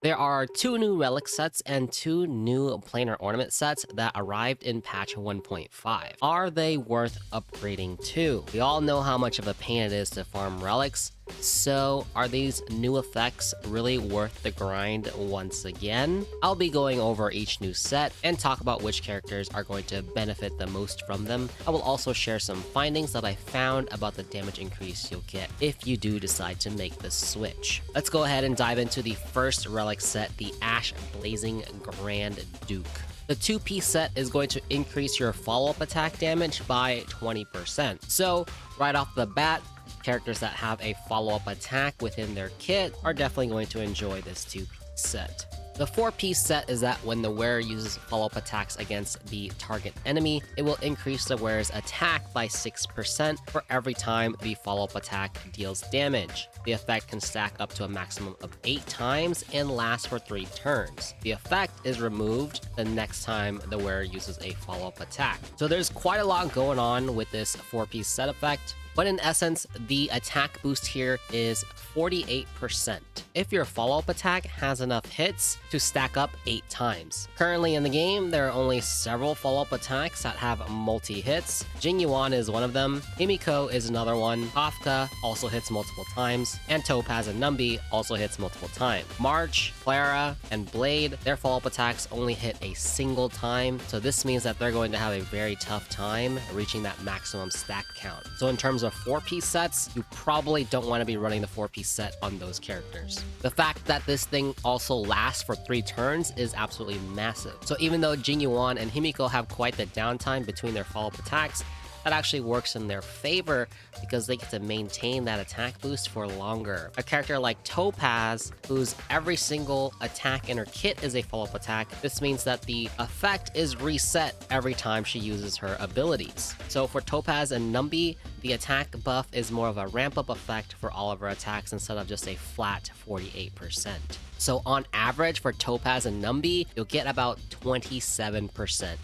There are two new relic sets and two new planar ornament sets that arrived in patch 1.5. Are they worth upgrading to? We all know how much of a pain it is to farm relics, so are these new effects really worth the grind once again? I'll be going over each new set and talk about which characters are going to benefit the most from them. I will also share some findings that I found about the damage increase you'll get if you do decide to make the switch. Let's go ahead and dive into the first relic set, the Ashblazing Grand Duke. The 2-piece set is going to increase your follow-up attack damage by 20%. So right off the bat, characters that have a follow-up attack within their kit are definitely going to enjoy this 2-piece set. The 4-piece set is that when the wearer uses follow-up attacks against the target enemy, it will increase the wearer's attack by 6% for every time the follow-up attack deals damage. The effect can stack up to a maximum of 8 times and last for 3 turns. The effect is removed the next time the wearer uses a follow-up attack. So there's quite a lot going on with this 4-piece set effect. But in essence, the attack boost here is 48% if your follow-up attack has enough hits to stack up 8 times. Currently in the game, there are only several follow-up attacks that have multi-hits. Jingyuan is one of them, Himiko is another one, Kafka also hits multiple times, and Topaz and Numbi also hits multiple times. March, Clara, and Blade, their follow-up attacks only hit a single time, so this means that they're going to have a very tough time reaching that maximum stack count. So in terms of 4-piece sets, you probably don't want to be running the 4-piece set on those characters. The fact that this thing also lasts for 3 turns is absolutely massive. So even though Jingyuan and Himiko have quite the downtime between their follow-up attacks, that actually works in their favor because they get to maintain that attack boost for longer. A character like Topaz, whose every single attack in her kit is a follow-up attack, this means that the effect is reset every time she uses her abilities. So for Topaz and Numbi, the attack buff is more of a ramp-up effect for all of her attacks instead of just a flat 48%. So on average for Topaz and Numbi, you'll get about 27%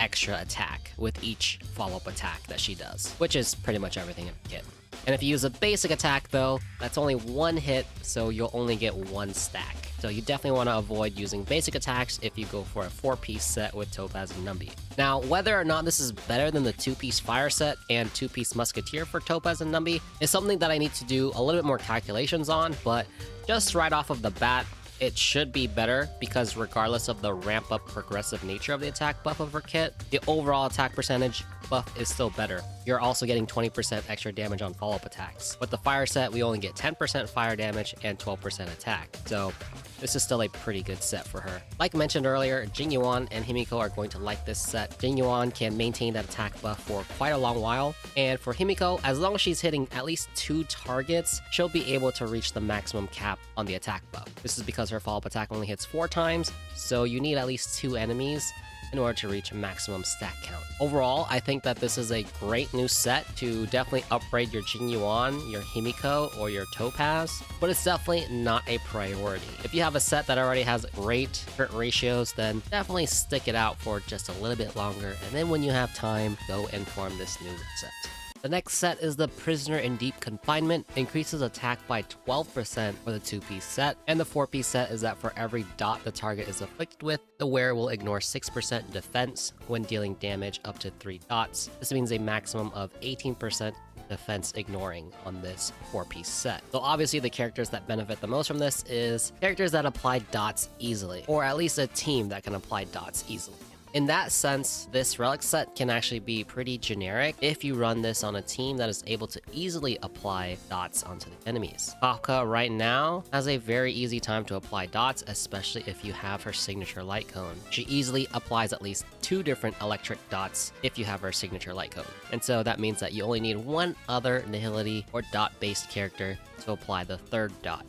extra attack with each follow-up attack that she does, which is pretty much everything in the kit. And if you use a basic attack though, that's only 1 hit, so you'll only get 1 stack. So you definitely want to avoid using basic attacks if you go for a 4-piece set with Topaz and Numbi. Now, whether or not this is better than the 2-piece fire set and 2-piece musketeer for Topaz and Numbi is something that I need to do a little bit more calculations on, but just right off of the bat, it should be better because regardless of the ramp-up progressive nature of the attack buff of her kit, the overall attack percentage buff is still better. You're also getting 20% extra damage on follow-up attacks. With the fire set, we only get 10% fire damage and 12% attack. So this is still a pretty good set for her. Like mentioned earlier, Jingyuan and Himiko are going to like this set. Jingyuan can maintain that attack buff for quite a long while. And for Himiko, as long as she's hitting at least 2 targets, she'll be able to reach the maximum cap on the attack buff. This is because her follow-up attack only hits 4 times, so you need at least 2 enemies in order to reach maximum stack count. Overall, I think that this is a great new set to definitely upgrade your Jingyuan, your Himiko, or your Topaz, but it's definitely not a priority. If you have a set that already has great crit ratios, then definitely stick it out for just a little bit longer, and then when you have time, go and farm this new set. The next set is the Prisoner in Deep Confinement, increases attack by 12% for the 2-piece set, and the 4-piece set is that for every dot the target is afflicted with, the wearer will ignore 6% defense when dealing damage up to 3 dots. This means a maximum of 18% defense ignoring on this 4-piece set. So obviously the characters that benefit the most from this is characters that apply dots easily, or at least a team that can apply dots easily. In that sense, this relic set can actually be pretty generic if you run this on a team that is able to easily apply dots onto the enemies. Kafka right now has a very easy time to apply dots, especially if you have her signature light cone. She easily applies at least 2 different electric dots if you have her signature light cone. And so that means that you only need 1 other nihility or dot-based character to apply the 3rd dot.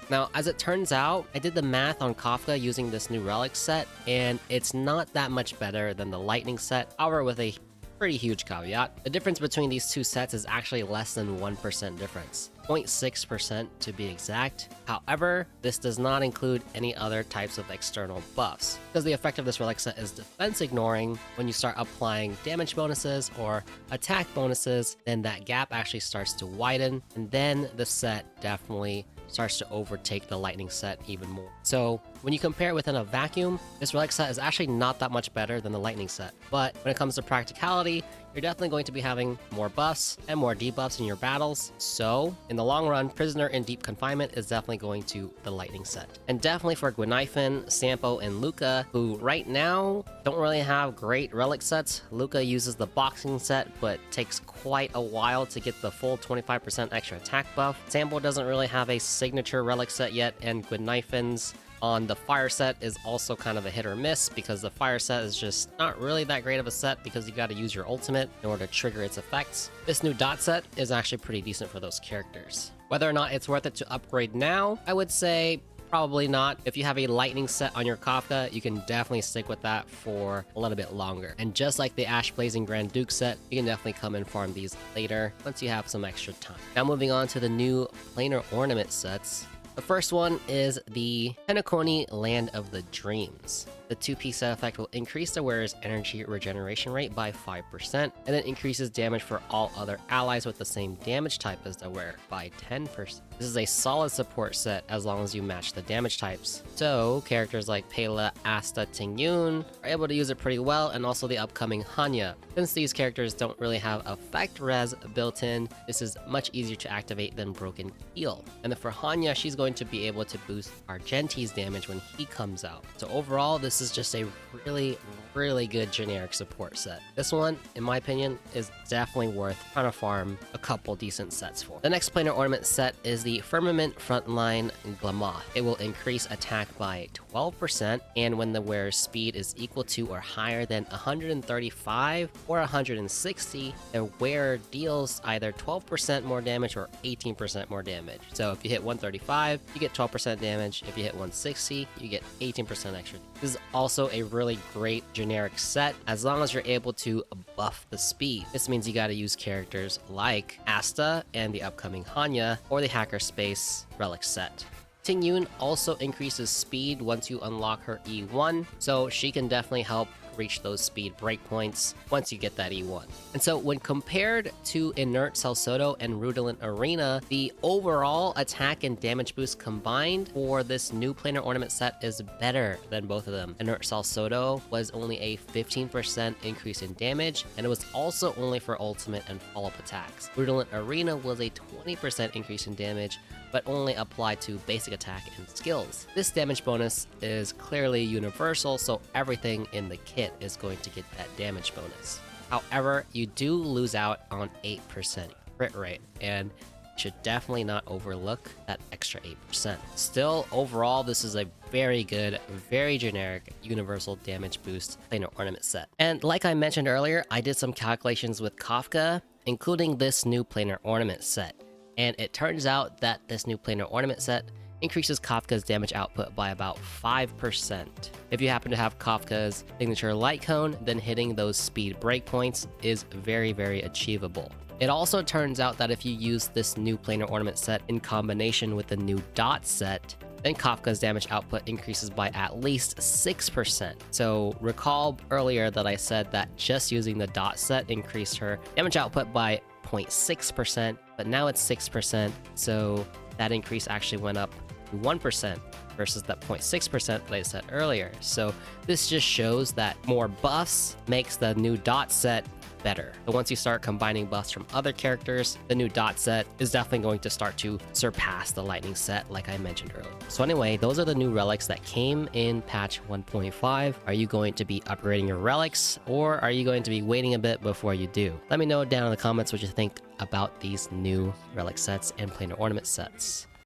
Now, as it turns out, I did the math on Kafka using this new relic set, and it's not that much better than the lightning set, however with a pretty huge caveat. The difference between these 2 sets is actually less than 1% difference, 0.6% to be exact. However, this does not include any other types of external buffs, because the effect of this relic set is defense ignoring. When you start applying damage bonuses or attack bonuses, then that gap actually starts to widen, and then the set definitely starts to overtake the lightning set even more. So when you compare it within a vacuum, this relic set is actually not that much better than the lightning set. But when it comes to practicality, you're definitely going to be having more buffs and more debuffs in your battles. So in the long run, Prisoner in Deep Confinement is definitely going to the lightning set. And definitely for Gwynifen, Sampo, and Luca, who right now don't really have great relic sets. Luca uses the boxing set, but takes quite a while to get the full 25% extra attack buff. Sampo doesn't really have a signature relic set yet, and Gwynifen's on the fire set is also kind of a hit or miss because the fire set is just not really that great of a set because you got to use your ultimate in order to trigger its effects. This new dot set is actually pretty decent for those characters. Whether or not it's worth it to upgrade now, I would say probably not. If you have a lightning set on your Kafka, you can definitely stick with that for a little bit longer. And just like the Ashblazing Grand Duke set, you can definitely come and farm these later once you have some extra time. Now moving on to the new Planar Ornament sets. The first one is the Penacony Land of the Dreams. The 2-piece set effect will increase the wearer's energy regeneration rate by 5%, and then increases damage for all other allies with the same damage type as the wearer by 10%. This is a solid support set as long as you match the damage types. So characters like Pela, Asta, Tingyun are able to use it pretty well, and also the upcoming Hanya. Since these characters don't really have effect res built in, this is much easier to activate than Broken Heel. And then for Hanya, she's going to be able to boost Argenti's damage when he comes out. So overall, this is just a really good generic support set. This one, in my opinion, is definitely worth trying to farm a couple decent sets for. The next Planar Ornament set is the Firmament Frontline Glamoth. It will increase attack by 12%, and when the wearer's speed is equal to or higher than 135 or 160, the wearer deals either 12% more damage or 18% more damage. So if you hit 135, you get 12% damage. If you hit 160, you get 18% extra. This is also a really great generic set as long as you're able to buff the speed. This means you gotta use characters like Asta and the upcoming Hanya or the Hackerspace relic set. Tingyun also increases speed once you unlock her E1, so she can definitely help reach those speed breakpoints once you get that E1. And so when compared to Inert Salsodo and Rudolent Arena, the overall attack and damage boost combined for this new Planar Ornament set is better than both of them. Inert Salsodo was only a 15% increase in damage, and it was also only for ultimate and follow-up attacks. Rudolent Arena was a 20% increase in damage, but only applied to basic attack and skills. This damage bonus is clearly universal, so everything in the kit is going to get that damage bonus. However, you do lose out on 8% crit rate, and should definitely not overlook that extra 8%. Still, overall, this is a very good, very generic, universal damage boost Planar Ornament set. And like I mentioned earlier, I did some calculations with Kafka, including this new Planar Ornament set. And it turns out that this new Planar Ornament set increases Kafka's damage output by about 5%. If you happen to have Kafka's signature light cone, then hitting those speed breakpoints is very achievable. It also turns out that if you use this new Planar Ornament set in combination with the new dot set, then Kafka's damage output increases by at least 6%. So recall earlier that I said that just using the dot set increased her damage output by 0.6%, but now it's 6%, so that increase actually went up to 1% versus that 0.6% that I said earlier. So this just shows that more buffs makes the new dot set better. But once you start combining buffs from other characters, the new dot set is definitely going to start to surpass the lightning set like I mentioned earlier. So anyway, those are the new relics that came in patch 1.5. Are you going to be upgrading your relics, or are you going to be waiting a bit before you do? Let me know down in the comments what you think about these new relic sets and Planar Ornament sets.